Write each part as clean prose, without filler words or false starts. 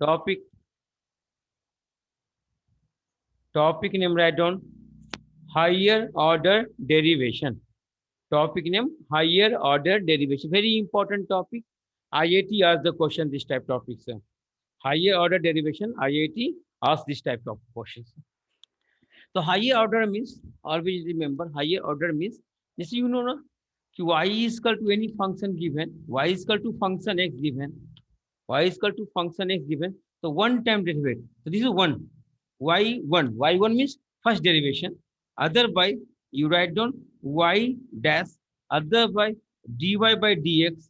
Topic topic name, write down higher order derivation. Topic name higher order derivation. Very important topic. IIT asks the question this type topics. Higher order derivation. IIT asks this type of questions. So higher order means, always remember, higher order means, this you know na, कि y is equal to any function given, y is equal to function x given, y is equal to function x given. So one time derivative. So this is one. Y1. Y1 means first derivation. Other by, you write down y dash, other by dy by dx,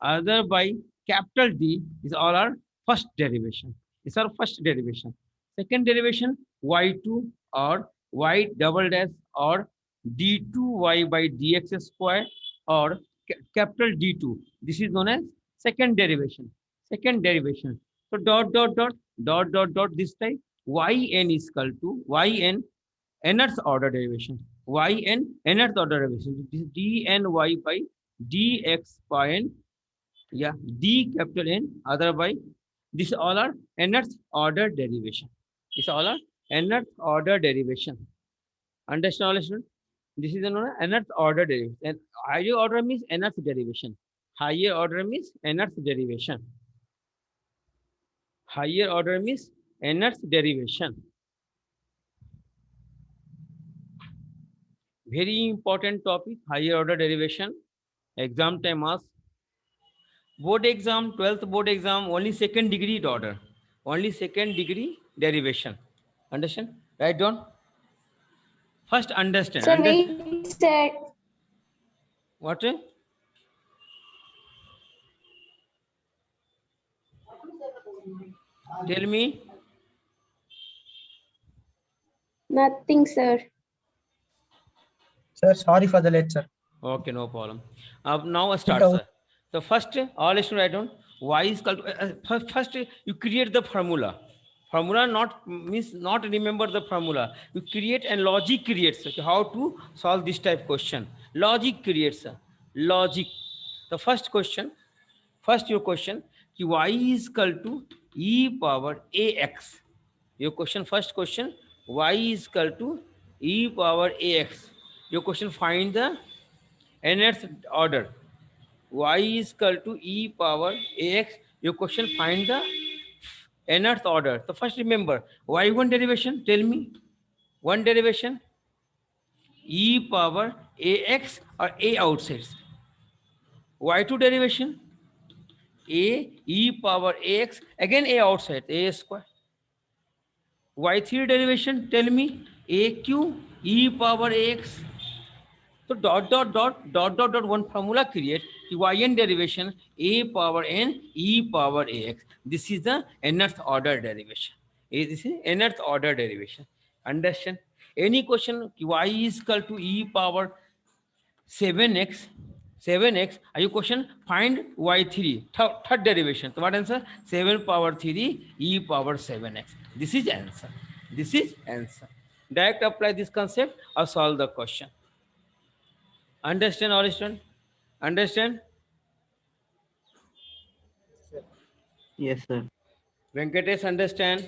other by capital D is all our first derivation. It's our first derivation. Second derivation y2 or y double dash or d2y by dx square or capital D2. This is known as second derivation. Second derivation. So dot this type yn is equal to yn nth order derivation. Yn nth order derivation. This is dny by dx by n, yeah, d capital N, otherwise this all are nth order derivation. This all are nth order derivation. Understand all students? This is known as nth order derivation. And higher order means nth derivation. Higher order means nth derivation. Higher order means nth derivation. Very important topic, higher order derivation. Exam time asks. Board exam, 12th board exam, only second degree order. Only second degree derivation. Understand? Write down. First understand. Sir, Understand. wait, sir. What? Tell me. Nothing, sir. Sir, sorry for the late, sir. Okay, no problem. Now start, sir. So first, all students write down y is equal to, first you create the formula. Formula not means not remember the formula. You create and logic creates. Okay, how to solve this type question? Logic creates. Logic. The first question, first your question, कि y is equal to e power ax. Your question, first question, y is equal to e power ax. Your question, find the nth order. Y is equal to e power ax. Your question, find the nth order. So first remember, y1 derivation, tell me. One derivation, e power ax or a outside. Y2 derivation, a e power ax, again a outside, a square. Y3 derivation, tell me, aq e power ax. So one formula create yn derivation a power n e power ax. This is the nth order derivation. This is nth order derivation. Understand? Any question y is equal to e power 7x. 7x. Are you question? Find y3. Third derivation. So what answer? 7 power 3 e power 7x. This is answer. This is answer. Direct apply this concept or solve the question. Understand all student? Understand? Yes, sir. Venkatesh, understand?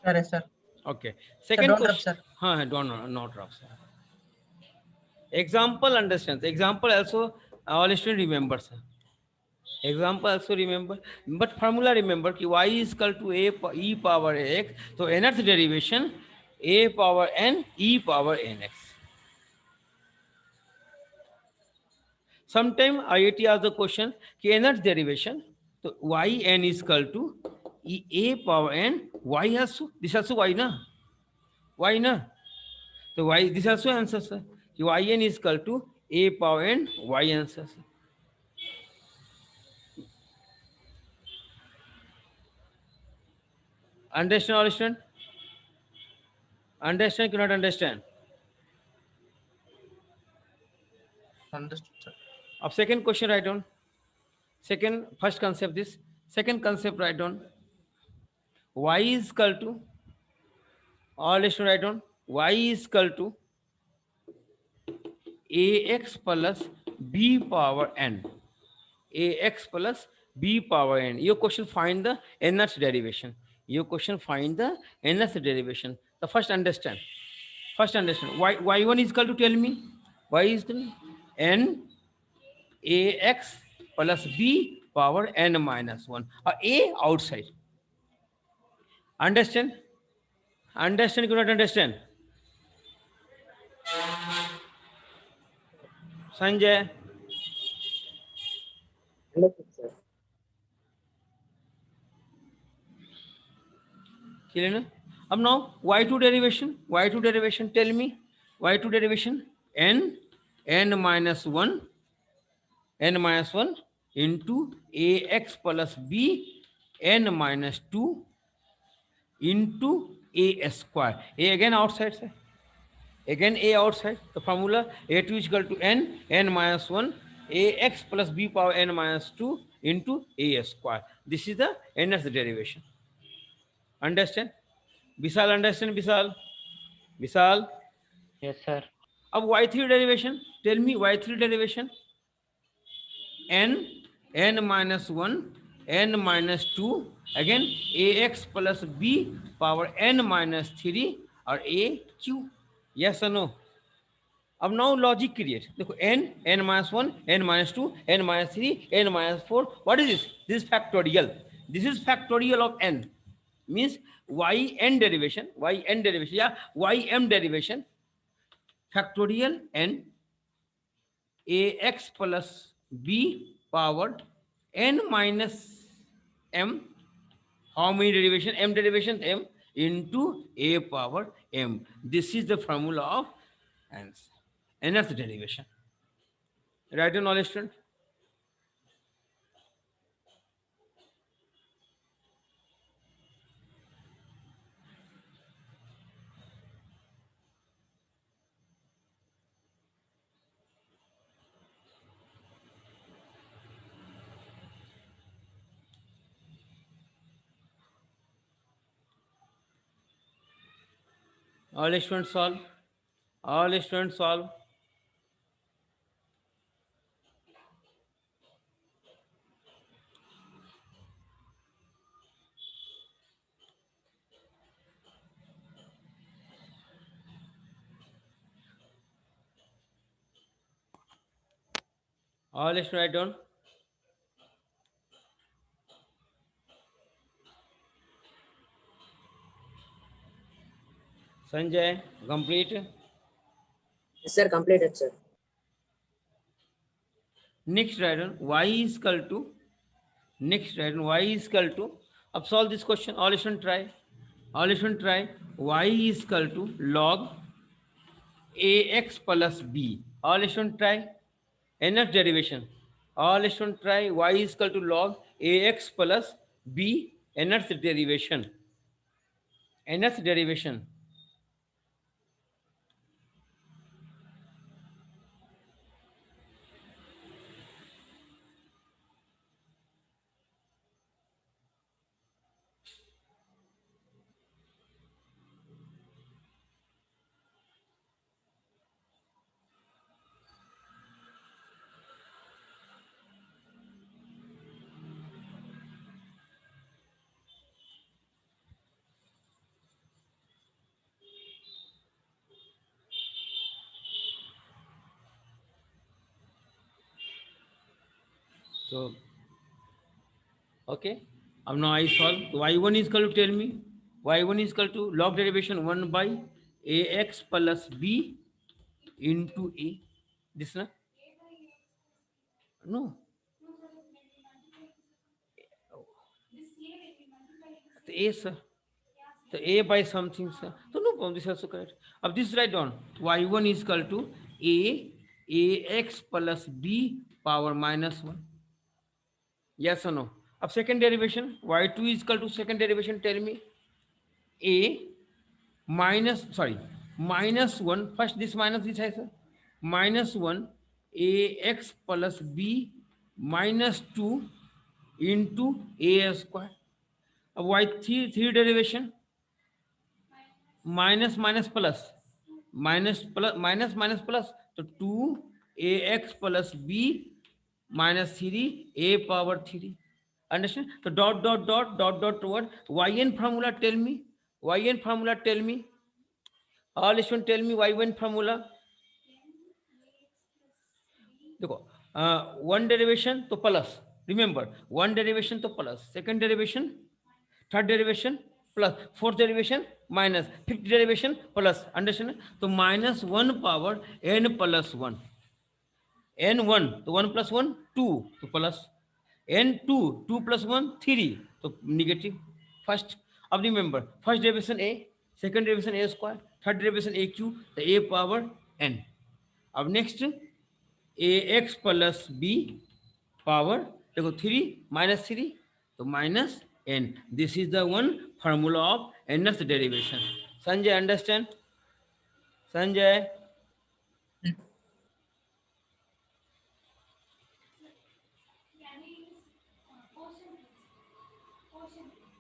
Sir, yes, sir. Okay. Sir, Second don't drop, question. sir. Don't not drop, sir. Example understands. Example also all student remember, sir. Example also remember, but formula remember कि y is equal to a e power x. So nth derivation a power n e power nx. Sometime IIT asks the question कि nth derivation, so yn is equal to a power n, y also, this also y na, y na. So y, this also answer, sir. Yn is equal to a power n, y answer, sir. Understand all student? Understand, cannot understand? Understood, sir. Of second question write down. Second, first concept this. Second concept write down. Y is equal to, all student write down. Y is equal to ax plus b power n. Ax plus b power n. Your question find the nth derivation. Your question find the nth derivation. The first understand. First understand. Y1 is equal to, tell me. Y is equal to n ax plus b power n minus 1. A outside. Understand? Understand, you cannot understand. Sanjay, Understood, sir. clear na? अब now y2 derivation, tell me. Y2 derivation, n minus 1 into ax plus b n minus 2 into a square. A again outside, sir. Again a outside. The formula a2 is equal to n minus 1 ax plus b power n minus 2 into a square. This is the nth derivation. Understand? Vishal, understand? Vishal. Yes, sir. अब y3 derivation, tell me y3 derivation. n minus 1 n minus 2 again ax plus b power n minus 3 और a q. Yes or no? अब now logic create. देखो n minus 1 n minus 2 n minus 3 n minus 4. What is this? This is factorial. This is factorial of n. Means yn derivation, yeah, ym derivation, factorial n ax plus b power n minus m. How many derivation? M derivation m into a power m. This is the formula of nth derivation. Right or knowledge, student? All students solve. All students solve. All students write down. Sanjay, complete. Yes, sir. Completed, sir. Next write down y is equal to. Next write down y is equal to. अब solve this question. All students try. All students try. Y is equal to log ax plus b. All students try. Nth derivation. All students try. Y is equal to log ax plus b. Nth derivation. Nth derivation. So, okay. Now I solve. Y1 is equal to, tell me. Y1 is equal to log derivation 1 by ax plus b into a. This na? No. So a, sir. So a by something, sir. So no problem. This is also correct. Now this write down. Y1 is equal to ax plus b power minus 1. Yes or no? अब second derivation, y2 is equal to second derivation, tell me. A minus, minus 1, first this minus this है sir, minus 1 ax plus b minus 2 into a square. अब y3 derivation, minus minus plus, minus plus, तो 2 ax plus b minus 3 a power 3. Understand? So dot dot dot dot dot what? Yn formula tell me. Yn formula tell me. All students tell me Yn formula. देखो one derivation तो plus, remember one derivation तो plus, second derivation, third derivation plus, fourth derivation minus, fifth derivation plus. Understand? तो minus one power n plus one, n one तो one plus one two तो plus, n two two plus one three तो negative. First, अब remember first derivation a, second derivation a square, third derivation a cube तो a power n. अब next ax plus b power देखो three minus three तो minus n. This is the one formula of nth derivation. Sanjay understand? Sanjay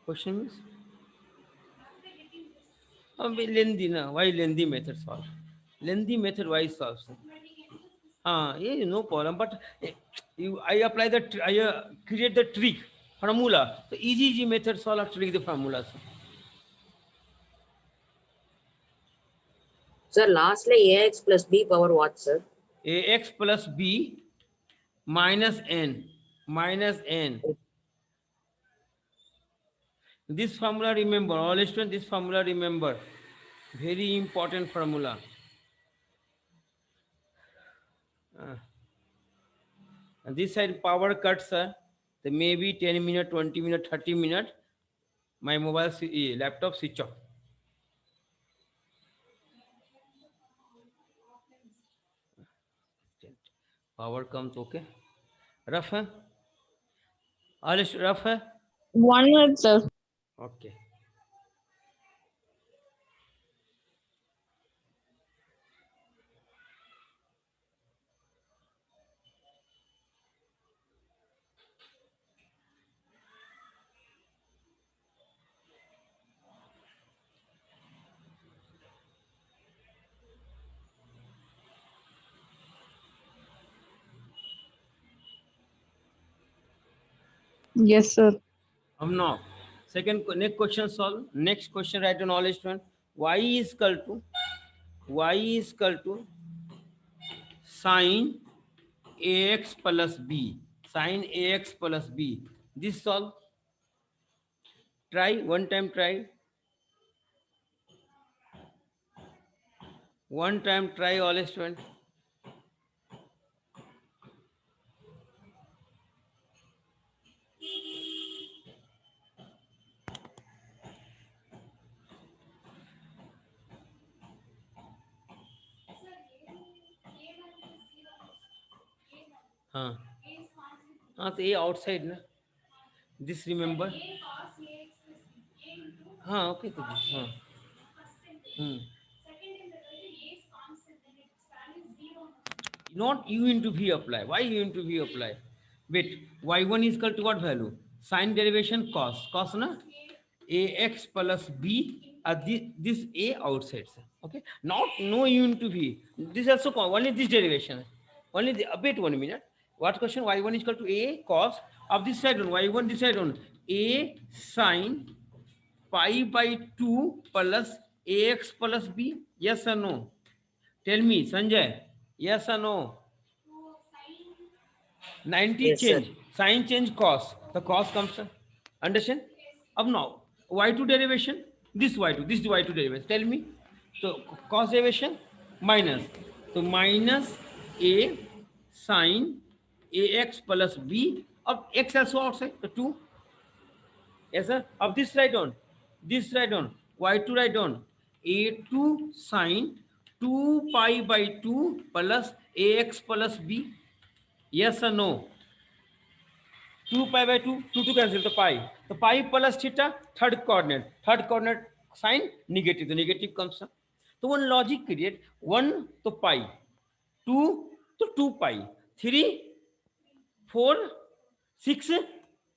question means अब लेंदी ना, y लेंदी method solve, लेंदी method y solve. Yeah, no problem. But I apply the, I create the trick formula. So easy method solve or trick the formulas. Sir, lastly, ax plus b power what, sir? Ax plus b minus n, minus n. This formula remember, all students, this formula remember. Very important formula. And this side power cuts, sir. There may be 10 minutes, 20 minutes, 30 minutes. My mobile, laptop switch off. Power comes, okay. Rough है? All rough है? 1 minute, sir. Okay. Yes, sir. Now, next question solve. Next question write on all student. Y is equal to sin ax plus b. Sin ax plus b. This solve. Try one time. Try. One time try all student. हाँ तो ये outside ना, this remember. हाँ okay तो हाँ not u into v apply. Why u into v apply? Wait, y1 is equal to what value? Sin derivation cos na, ax plus b, this a outside, okay, not no u into v. This also only this derivation, only the wait 1 minute. What question? y1 is equal to a cos of this side on y1, this side on a sin pi by 2 plus ax plus b. Yes or no? Tell me, Sanjay. Yes or no? 90 Yes, change, sir. sin change cos. The cos comes. Understand? Up now, y2 derivation. This y2, this y2 derivation. Tell me. So cos derivation minus. So minus a sin ax plus b of x also outside the 2. Yes, sir. Of this write on. This write on. Y2 write on. A2 sin 2 pi by 2 plus ax plus b. Yes or no? 2 pi by 2, 2 to cancel the pi. The pi plus theta, third coordinate sign negative. The negative comes up. So one logic create 1 to pi, 2 to 2 pi, 3, 4, 6.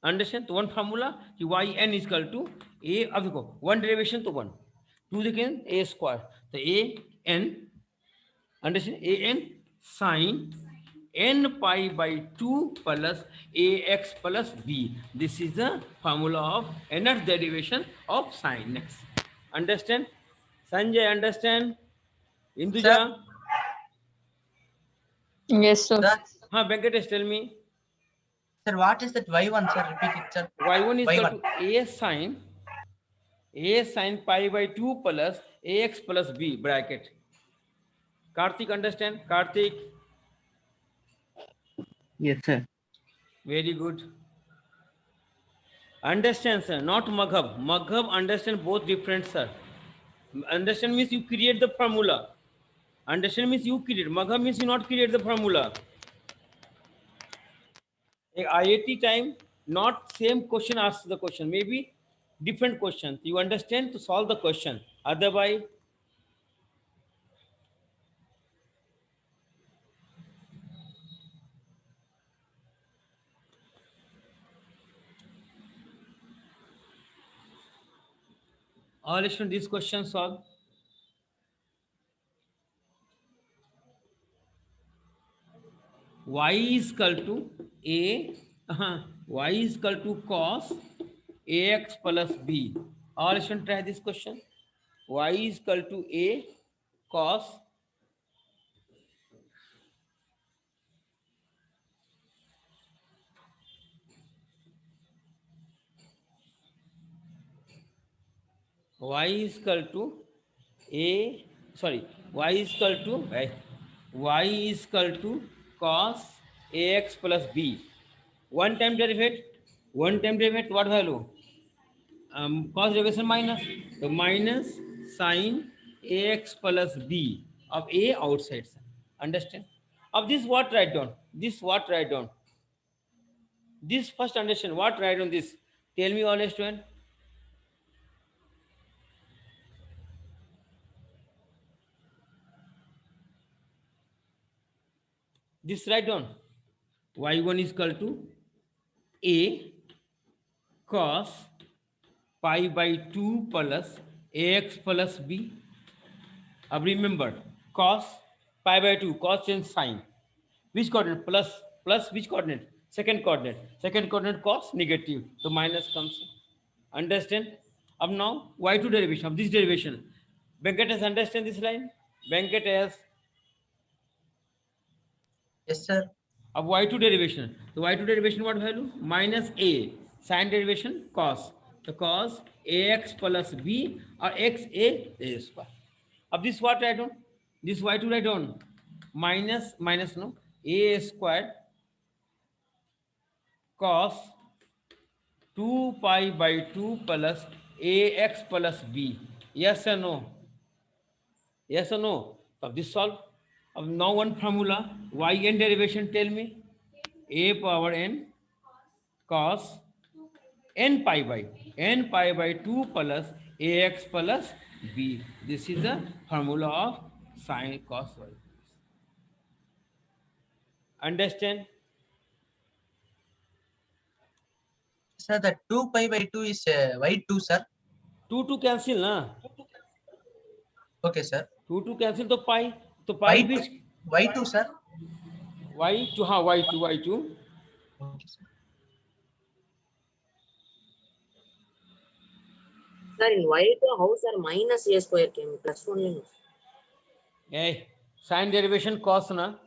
Understand? तो one formula कि yn is equal to a. अब देखो one derivation तो 1, 2 देखें a square तो a n. Understand? a n sin n pi by 2 plus ax plus b. This is the formula of nth derivation of sine x. Understand? Sanjay, understand? Sir, Induja? Yes, sir. sir, Venkatesh, tell me. sir, what is that y1, sir? Repeat it, sir. Y1 is equal Y1. to a sine pi by 2 plus ax plus b bracket. Karthik, understand? Karthik, Yes, sir. very good. Understand, sir, not Maghab. Maghab understand both different, sir. Understand means you create the formula. Understand means you create. Maghab means you not create the formula. In IIT time, not same question asks the question. Maybe different question. You understand to solve the question. Otherwise, all students this question solve. Y is equal to a y is equal to cos ax plus b. All students try this question. Y is equal to a cos y is equal to a sorry y is equal to y is equal to cos ax plus b. One time derivative what value? Cos derivation minus, so minus sine ax plus b of a outside. Understand? Of this what write down? This what write down? This first understand what write on this? Tell me all student. This write down. Y1 is equal to a cos pi by 2 plus ax plus b. अब remember cos pi by 2 cos change sign. Which coordinate? Plus which coordinate? Second coordinate. Second coordinate cos negative. So minus comes. Understand? अब now y2 derivation of this derivation. Venkat has understand this line? Venkat has. Yes, sir. अब y2 derivation. So y2 derivation what value? Minus a. Sin derivation cos. So cos ax plus b or x a square. अब this what write down? This y2 write down. Minus no a squared cos 2 pi by 2 plus ax plus b. Yes or no? Yes or no? Of this solve. Of now one formula yn derivation tell me. A power n cos n pi by 2 plus ax plus b. This is the formula of sine cos y. Understand? Sir, that 2 pi by 2 is y2, sir. 2 cancel na. Okay, sir. 2 cancel तो pi which y2, sir. y2 हाँ y2 Okay, sir. Sir, in y2, how sir minus a square came? Plus only. A sin derivation cos ना.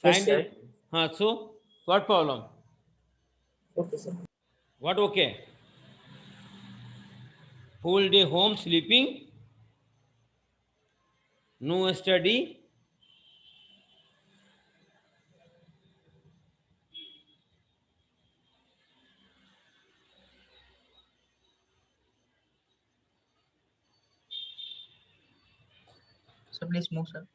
Yes, Sin sir. हाँ so what problem? Okay, sir. What okay? Whole day home sleeping. No study. So please move, sir.